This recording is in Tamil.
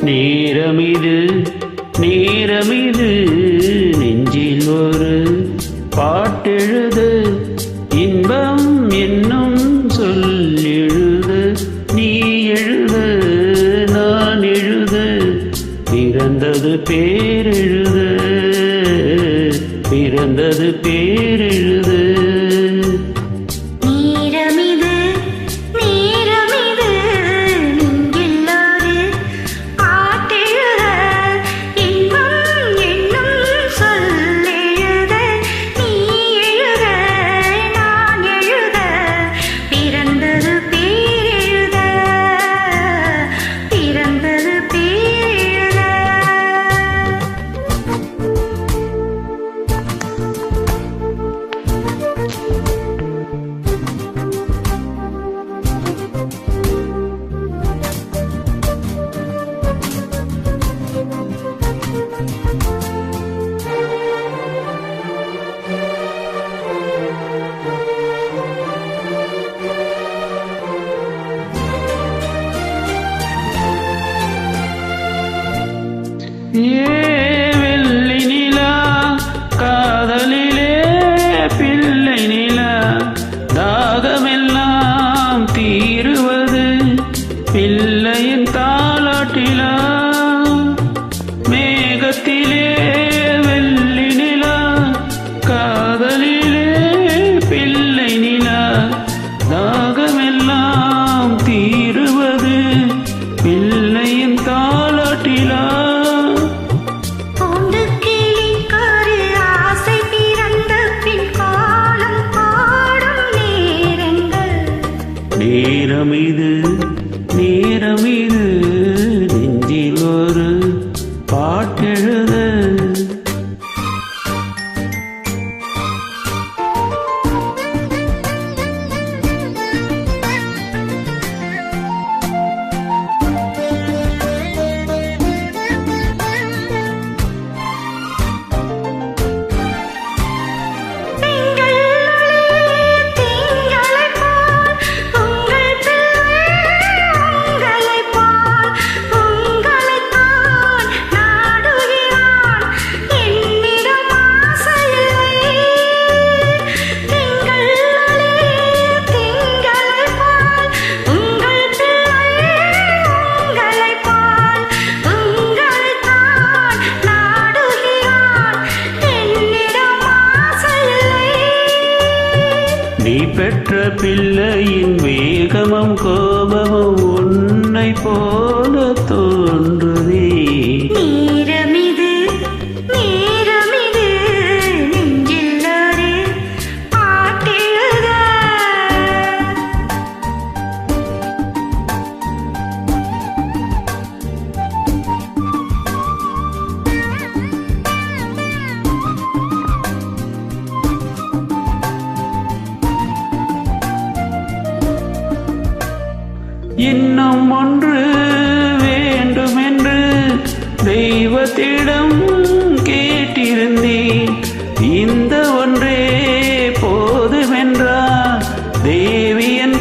நேரமிது நேரமிது நெஞ்சில் ஒரு பாட்டெழுது இன்பம் என்னும் சொல்லெழுது நீ எழுது நான் எழுது பிறந்தது பேரெழுது பிறந்தது பேரெழுது வெள்ளி நிலா காதலிலே பிள்ளை நிலா தாகமெல்லாம் தீருவது பிள்ளையின் தாலாட்டிலா மேகத்திலே வெள்ளி நிலா காதலிலே பிள்ளை நிலா தாகமெல்லாம் தீருவது பிள்ளையின் தாலாட்டிலா நேரமிது நேரமிது நெஞ்சில் ஒரு பாட்டெழுது நீ பெற்ற பிள்ளையின் வேகமும் கோபமும் உன்னை போல தோன்றுதே நேரமிது நேரமிது நெஞ்சில் ஒரு பாட்டெழுது இன்னும் ஒன்று வேண்டுமென்று தெய்வத்திடம் கேட்டிருந்தேன் இந்த ஒன்றே போதுமென்றார் தேவியன்